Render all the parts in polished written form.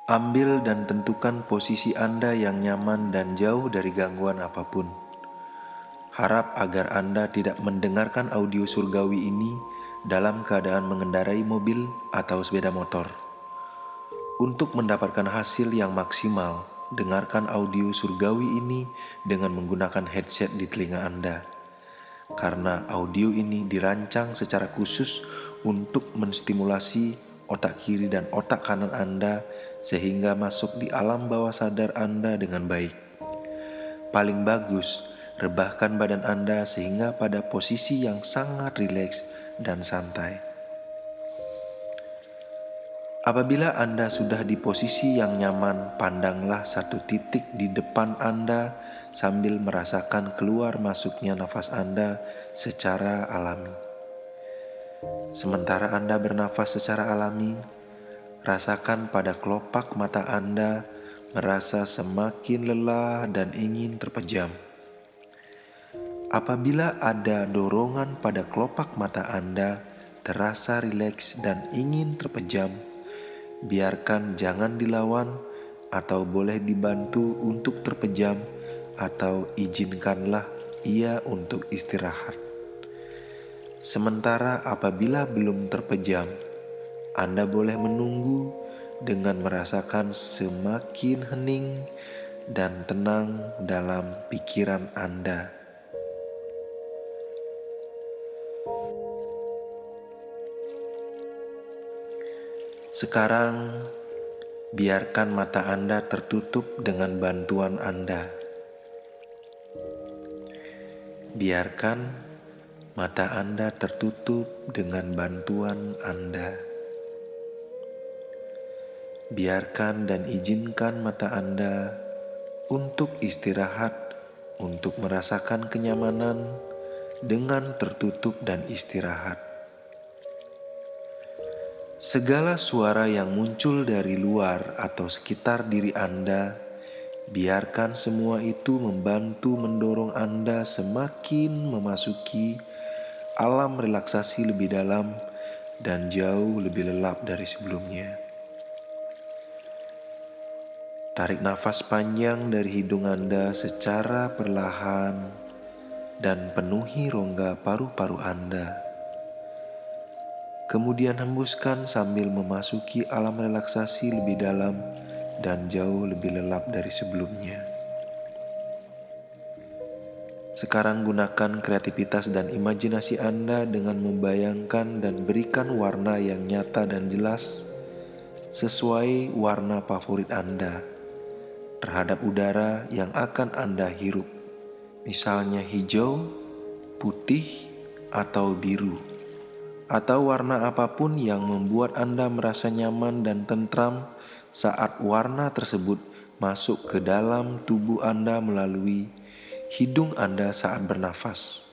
Ambil dan tentukan posisi Anda yang nyaman dan jauh dari gangguan apapun. Harap agar Anda tidak mendengarkan audio surgawi ini dalam keadaan mengendarai mobil atau sepeda motor. Untuk mendapatkan hasil yang maksimal, dengarkan audio surgawi ini dengan menggunakan headset di telinga Anda. Karena audio ini dirancang secara khusus untuk menstimulasi otak kiri dan otak kanan Anda sehingga masuk di alam bawah sadar Anda dengan baik. Paling bagus, rebahkan badan Anda sehingga pada posisi yang sangat rileks dan santai. Apabila Anda sudah di posisi yang nyaman, pandanglah satu titik di depan Anda sambil merasakan keluar masuknya nafas Anda secara alami. Sementara Anda bernafas secara alami, rasakan pada kelopak mata Anda merasa semakin lelah dan ingin terpejam. Apabila ada dorongan pada kelopak mata Anda terasa rileks dan ingin terpejam, biarkan, jangan dilawan atau boleh dibantu untuk terpejam atau izinkanlah ia untuk istirahat. Sementara apabila belum terpejam, Anda boleh menunggu dengan merasakan semakin hening dan tenang dalam pikiran Anda. Sekarang, biarkan mata Anda tertutup dengan bantuan Anda. Biarkan mata Anda tertutup dengan bantuan Anda. Biarkan dan izinkan mata Anda untuk istirahat, untuk merasakan kenyamanan dengan tertutup dan istirahat. Segala suara yang muncul dari luar atau sekitar diri Anda, biarkan semua itu membantu mendorong Anda semakin memasuki alam relaksasi lebih dalam dan jauh lebih lelap dari sebelumnya. Tarik nafas panjang dari hidung Anda secara perlahan dan penuhi rongga paru-paru Anda. Kemudian hembuskan sambil memasuki alam relaksasi lebih dalam dan jauh lebih lelap dari sebelumnya. Sekarang gunakan kreativitas dan imajinasi Anda dengan membayangkan dan berikan warna yang nyata dan jelas sesuai warna favorit Anda terhadap udara yang akan Anda hirup. Misalnya hijau, putih, atau biru. Atau warna apapun yang membuat Anda merasa nyaman dan tentram saat warna tersebut masuk ke dalam tubuh Anda melalui hidung Anda saat bernafas.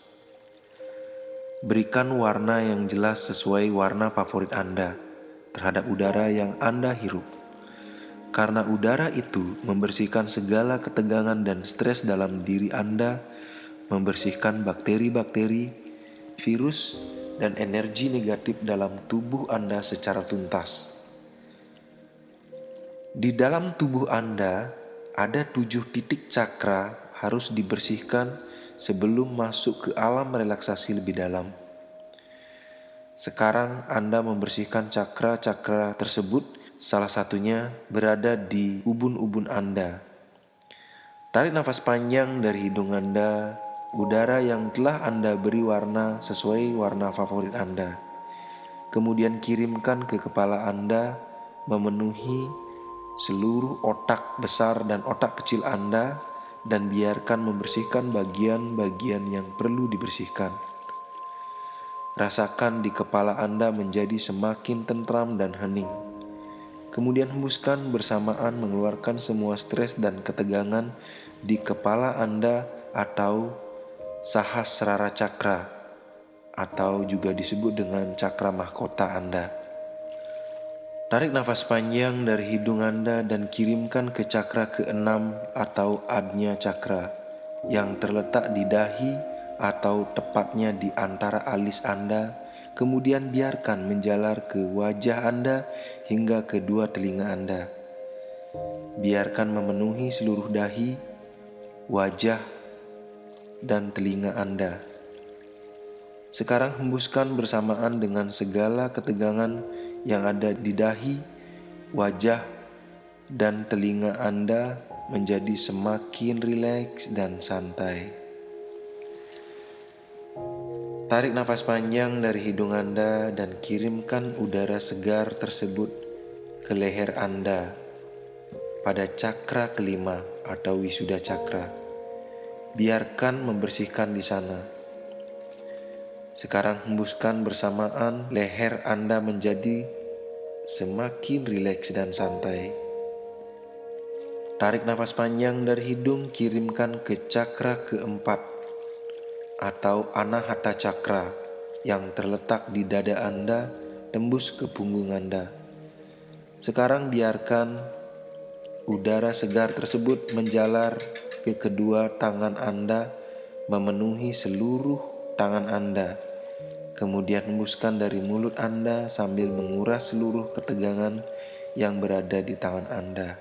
Berikan warna yang jelas sesuai warna favorit Anda terhadap udara yang Anda hirup. Karena udara itu membersihkan segala ketegangan dan stres dalam diri Anda, membersihkan bakteri-bakteri, virus, dan energi negatif dalam tubuh Anda secara tuntas. Di dalam tubuh Anda ada 7 titik cakra harus dibersihkan sebelum masuk ke alam relaksasi lebih dalam. Sekarang Anda membersihkan cakra-cakra tersebut, salah satunya berada di ubun-ubun Anda. Tarik nafas panjang dari hidung Anda, udara yang telah Anda beri warna sesuai warna favorit Anda. Kemudian kirimkan ke kepala Anda, memenuhi seluruh otak besar dan otak kecil Anda, dan biarkan membersihkan bagian-bagian yang perlu dibersihkan. Rasakan di kepala Anda menjadi semakin tentram dan hening. Kemudian hembuskan bersamaan mengeluarkan semua stres dan ketegangan di kepala Anda atau Sahasrara Cakra, atau juga disebut dengan cakra mahkota Anda. Tarik nafas panjang dari hidung Anda dan kirimkan ke cakra ke-6 atau Ajna Cakra yang terletak di dahi atau tepatnya di antara alis Anda. Kemudian biarkan menjalar ke wajah Anda hingga ke 2 telinga Anda. biarkan memenuhi seluruh dahi, wajah, dan telinga Anda. Sekarang hembuskan bersamaan dengan segala ketegangan yang ada di dahi, wajah, dan telinga Anda menjadi semakin rileks dan santai. Tarik nafas panjang dari hidung Anda dan kirimkan udara segar tersebut ke leher Anda pada cakra kelima atau wisuda cakra. Biarkan membersihkan di sana. Sekarang hembuskan bersamaan, leher Anda menjadi semakin rileks dan santai. Tarik nafas panjang dari hidung, kirimkan ke cakra keempat atau Anahata Cakra yang terletak di dada Anda, tembus ke punggung Anda. Sekarang biarkan udara segar tersebut menjalar ke kedua tangan Anda, memenuhi seluruh tangan Anda. Kemudian hembuskan dari mulut Anda sambil menguras seluruh ketegangan yang berada di tangan Anda,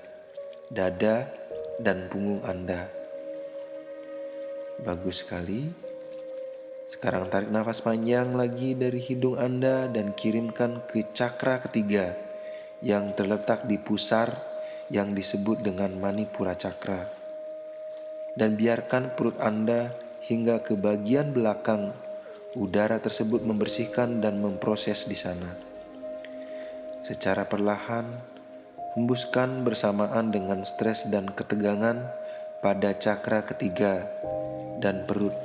dada, dan punggung Anda. Bagus sekali. Sekarang tarik nafas panjang lagi dari hidung Anda dan kirimkan ke cakra ketiga yang terletak di pusar yang disebut dengan Manipura Cakra. Dan biarkan perut Anda hingga ke bagian belakang udara tersebut membersihkan dan memproses di sana. Secara perlahan, hembuskan bersamaan dengan stres dan ketegangan pada cakra ketiga dan perut.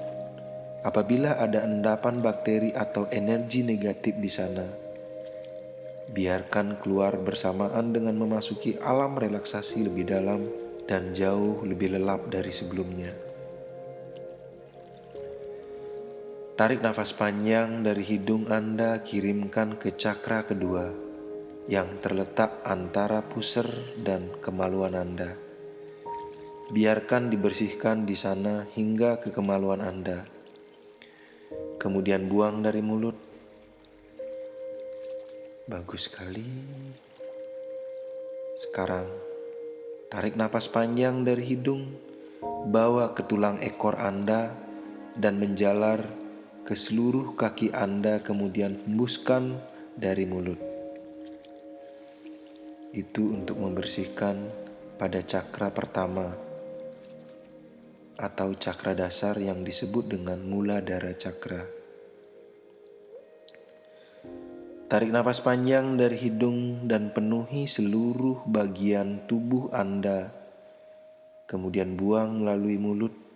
Apabila ada endapan bakteri atau energi negatif di sana, biarkan keluar bersamaan dengan memasuki alam relaksasi lebih dalam dan jauh lebih lelap dari sebelumnya. Tarik nafas panjang dari hidung Anda, kirimkan ke cakra kedua yang terletak antara pusar dan kemaluan Anda. Biarkan dibersihkan di sana hingga ke kemaluan Anda. Kemudian buang dari mulut. Bagus sekali. Sekarang tarik napas panjang dari hidung, bawa ke tulang ekor Anda dan menjalar ke seluruh kaki Anda, kemudian hembuskan dari mulut. Itu untuk membersihkan pada cakra pertama atau cakra dasar yang disebut dengan Muladhara Cakra. Tarik nafas panjang dari hidung dan penuhi seluruh bagian tubuh Anda. Kemudian buang melalui mulut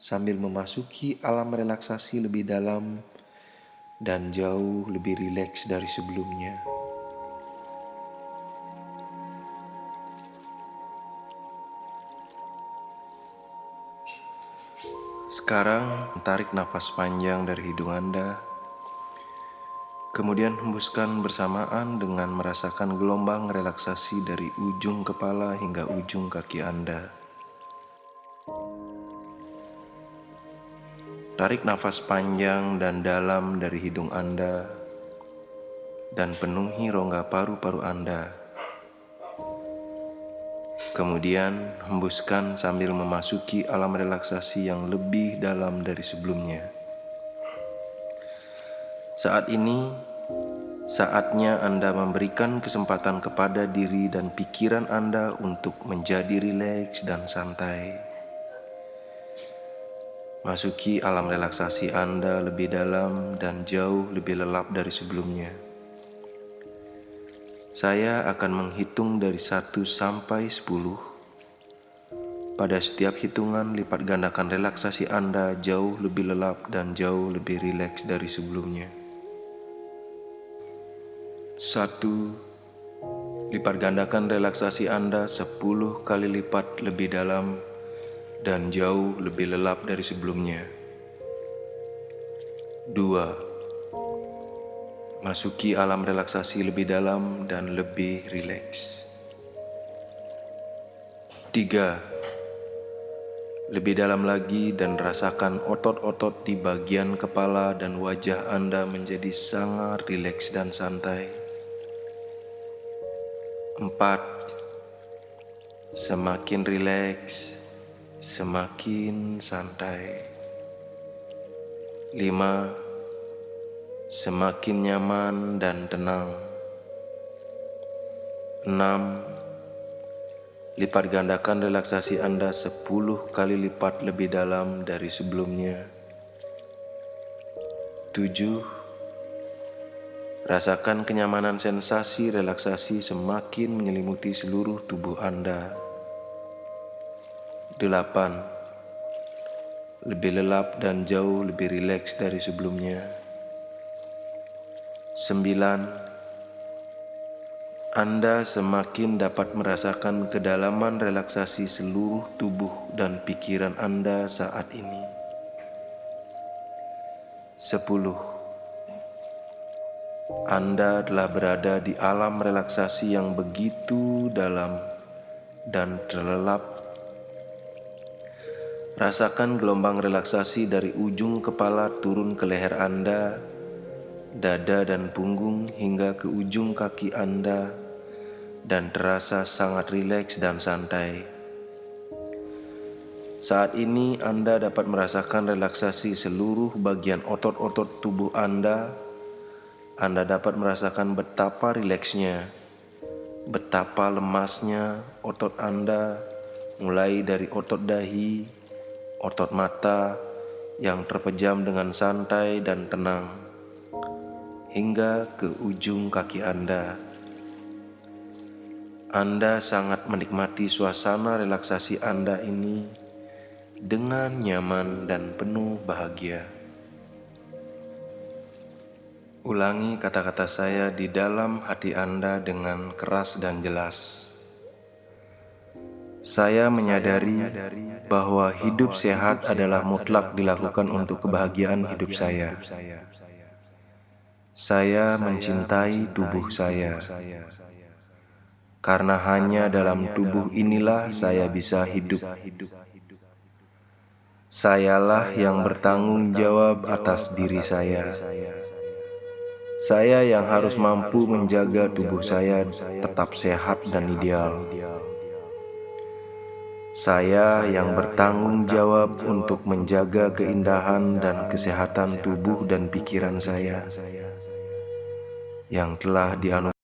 sambil memasuki alam relaksasi lebih dalam dan jauh lebih rileks dari sebelumnya. Sekarang tarik nafas panjang dari hidung Anda. Kemudian hembuskan bersamaan dengan merasakan gelombang relaksasi dari ujung kepala hingga ujung kaki Anda. Tarik nafas panjang dan dalam dari hidung Anda dan penuhi rongga paru-paru Anda. Kemudian hembuskan sambil memasuki alam relaksasi yang lebih dalam dari sebelumnya. Saat ini, saatnya Anda memberikan kesempatan kepada diri dan pikiran Anda untuk menjadi rileks dan santai. Masuki alam relaksasi Anda lebih dalam dan jauh lebih lelap dari sebelumnya. Saya akan menghitung dari 1 sampai 10. Pada setiap hitungan, lipat gandakan relaksasi Anda jauh lebih lelap dan jauh lebih rileks dari sebelumnya. 1. Lipat gandakan relaksasi Anda 10 kali lipat lebih dalam dan jauh lebih lelap dari sebelumnya. 2. Masuki alam relaksasi lebih dalam dan lebih rileks. 3. Lebih dalam lagi dan rasakan otot-otot di bagian kepala dan wajah Anda menjadi sangat rileks dan santai. 4. Semakin rileks, semakin santai. 5. Semakin nyaman dan tenang. 6. Lipat gandakan relaksasi Anda 10 kali lipat lebih dalam dari sebelumnya. 7. Rasakan kenyamanan sensasi relaksasi semakin menyelimuti seluruh tubuh Anda. 8. Lebih lelap dan jauh lebih rileks dari sebelumnya. 9. Anda semakin dapat merasakan kedalaman relaksasi seluruh tubuh dan pikiran Anda saat ini. 10. Anda telah berada di alam relaksasi yang begitu dalam dan terlelap. Rasakan gelombang relaksasi dari ujung kepala turun ke leher Anda, dada dan punggung hingga ke ujung kaki Anda, dan terasa sangat rileks dan santai. Saat ini Anda dapat merasakan relaksasi seluruh bagian otot-otot tubuh Anda. Anda dapat merasakan betapa rileksnya, betapa lemasnya otot Anda, mulai dari otot dahi, otot mata yang terpejam dengan santai dan tenang, hingga ke ujung kaki Anda. Anda sangat menikmati suasana relaksasi Anda ini dengan nyaman dan penuh bahagia. Ulangi kata-kata saya di dalam hati Anda dengan keras dan jelas. Saya menyadari bahwa hidup sehat adalah mutlak dilakukan untuk kebahagiaan hidup saya. Saya mencintai tubuh saya, karena hanya dalam tubuh inilah saya bisa hidup. Sayalah yang bertanggung jawab atas diri saya. Saya yang harus mampu menjaga tubuh saya tetap sehat dan ideal. Saya yang bertanggung jawab untuk menjaga keindahan dan kesehatan tubuh dan pikiran saya yang telah dianugerahkan.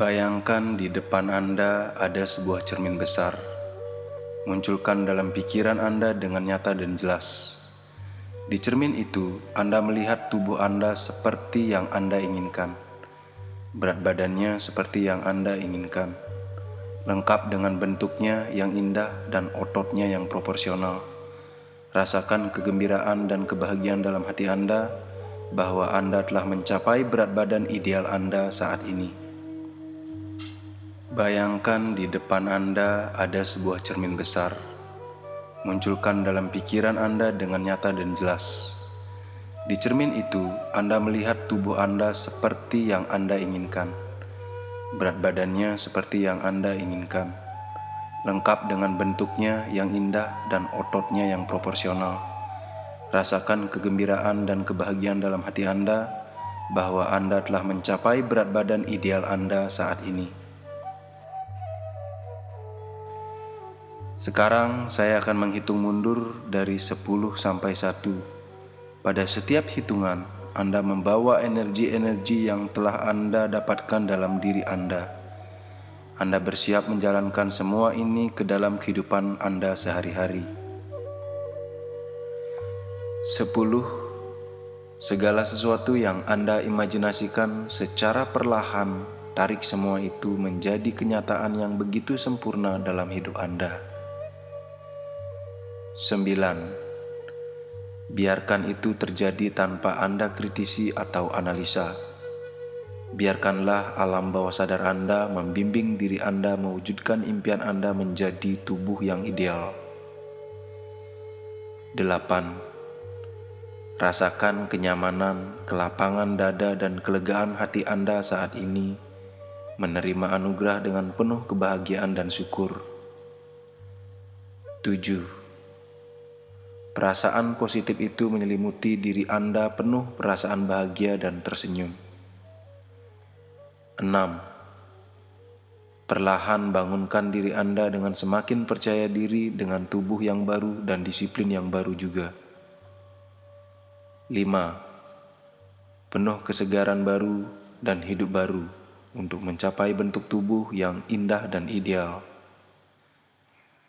Bayangkan di depan Anda ada sebuah cermin besar. Munculkan dalam pikiran Anda dengan nyata dan jelas. Di cermin itu, Anda melihat tubuh Anda seperti yang Anda inginkan. Berat badannya seperti yang Anda inginkan. Lengkap dengan bentuknya yang indah dan ototnya yang proporsional. Rasakan kegembiraan dan kebahagiaan dalam hati Anda bahwa Anda telah mencapai berat badan ideal Anda saat ini. Bayangkan di depan Anda ada sebuah cermin besar. Munculkan dalam pikiran Anda dengan nyata dan jelas. Di cermin itu, Anda melihat tubuh Anda seperti yang Anda inginkan. Berat badannya seperti yang Anda inginkan. Lengkap dengan bentuknya yang indah dan ototnya yang proporsional. Rasakan kegembiraan dan kebahagiaan dalam hati Anda bahwa Anda telah mencapai berat badan ideal Anda saat ini. Sekarang saya akan menghitung mundur dari 10 sampai 1. Pada setiap hitungan, Anda membawa energi-energi yang telah Anda dapatkan dalam diri Anda. Anda bersiap menjalankan semua ini ke dalam kehidupan Anda sehari-hari. 10. Segala sesuatu yang Anda imajinasikan secara perlahan, tarik semua itu menjadi kenyataan yang begitu sempurna dalam hidup Anda. 9. Biarkan itu terjadi tanpa Anda kritisi atau analisa. Biarkanlah alam bawah sadar Anda membimbing diri Anda mewujudkan impian Anda menjadi tubuh yang ideal. 8. Rasakan kenyamanan, kelapangan dada dan kelegaan hati Anda saat ini, menerima anugerah dengan penuh kebahagiaan dan syukur. 7. Perasaan positif itu menyelimuti diri Anda penuh perasaan bahagia dan tersenyum. 6. Perlahan bangunkan diri Anda dengan semakin percaya diri dengan tubuh yang baru dan disiplin yang baru juga. 5. Penuh kesegaran baru dan hidup baru untuk mencapai bentuk tubuh yang indah dan ideal.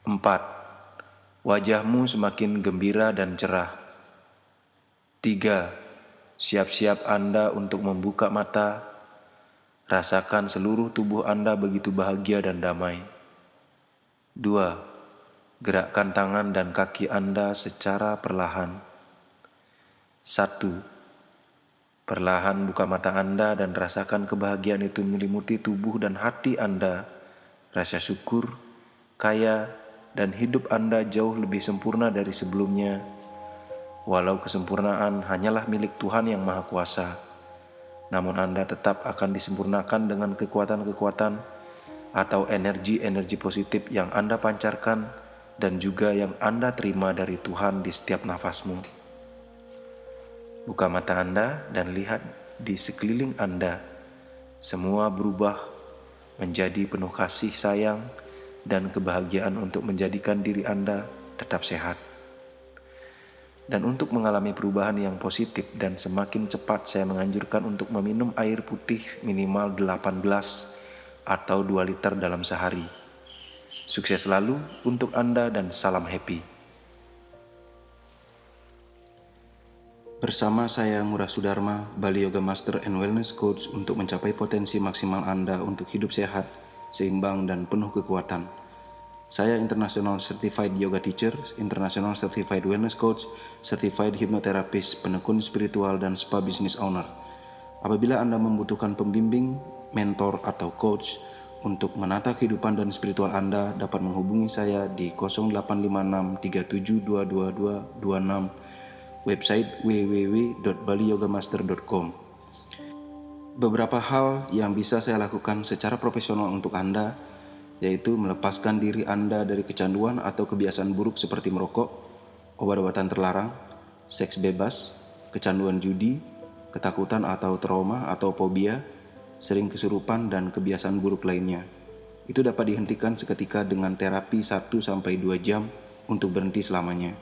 4. Wajahmu semakin gembira dan cerah. 3. Siap-siap Anda untuk membuka mata. Rasakan seluruh tubuh Anda begitu bahagia dan damai. 2. Gerakkan tangan dan kaki Anda secara perlahan. 1. Perlahan buka mata Anda dan rasakan kebahagiaan itu menyelimuti tubuh dan hati Anda. Rasa syukur, kaya, dan hidup Anda jauh lebih sempurna dari sebelumnya. Walau kesempurnaan hanyalah milik Tuhan yang Maha Kuasa, namun Anda tetap akan disempurnakan dengan kekuatan-kekuatan atau energi-energi positif yang Anda pancarkan dan juga yang Anda terima dari Tuhan di setiap nafasmu. Buka mata Anda dan lihat di sekeliling Anda. Semua berubah menjadi penuh kasih sayang dan kebahagiaan untuk menjadikan diri Anda tetap sehat. Dan untuk mengalami perubahan yang positif dan semakin cepat, saya menganjurkan untuk meminum air putih minimal 18 atau 2 liter dalam sehari. Sukses selalu untuk Anda dan salam happy. Bersama saya Ngurah Sudharma, Bali Yoga Master and Wellness Coach, untuk mencapai potensi maksimal Anda untuk hidup sehat, seimbang dan penuh kekuatan. Saya International Certified Yoga Teacher, International Certified Wellness Coach, Certified Hypnotherapist, penekun spiritual, dan spa business owner. Apabila Anda membutuhkan pembimbing, mentor, atau coach untuk menata kehidupan dan spiritual Anda, dapat menghubungi saya di 0856 37222226, website www.baliyogamaster.com. Beberapa hal yang bisa saya lakukan secara profesional untuk Anda, yaitu melepaskan diri Anda dari kecanduan atau kebiasaan buruk seperti merokok, obat-obatan terlarang, seks bebas, kecanduan judi, ketakutan atau trauma atau fobia, sering kesurupan, dan kebiasaan buruk lainnya. Itu dapat dihentikan seketika dengan terapi 1-2 jam untuk berhenti selamanya.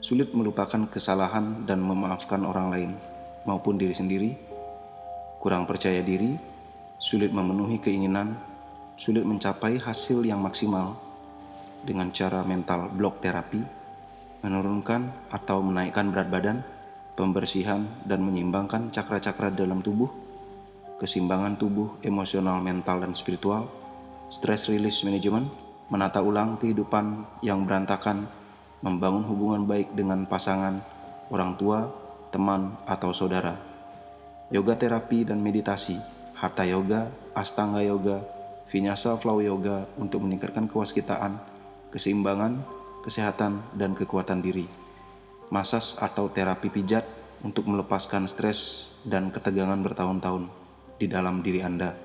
Sulit melupakan kesalahan dan memaafkan orang lain maupun diri sendiri, kurang percaya diri, sulit memenuhi keinginan, sulit mencapai hasil yang maksimal dengan cara mental block terapi, menurunkan atau menaikkan berat badan, pembersihan dan menyeimbangkan cakra-cakra dalam tubuh, keseimbangan tubuh, emosional, mental, dan spiritual, stress release management, menata ulang kehidupan yang berantakan, membangun hubungan baik dengan pasangan, orang tua, teman, atau saudara. Yoga terapi dan meditasi, hatha yoga, astanga yoga, vinyasa flow yoga untuk meningkatkan kewaskitaan, keseimbangan, kesehatan, dan kekuatan diri. Masas atau terapi pijat untuk melepaskan stres dan ketegangan bertahun-tahun di dalam diri Anda.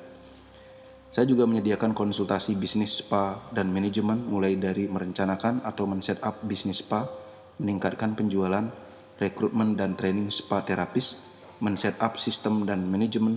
Saya juga menyediakan konsultasi bisnis spa dan manajemen mulai dari merencanakan atau men-set up bisnis spa, meningkatkan penjualan, rekrutmen dan training spa terapis, men-set up sistem dan manajemen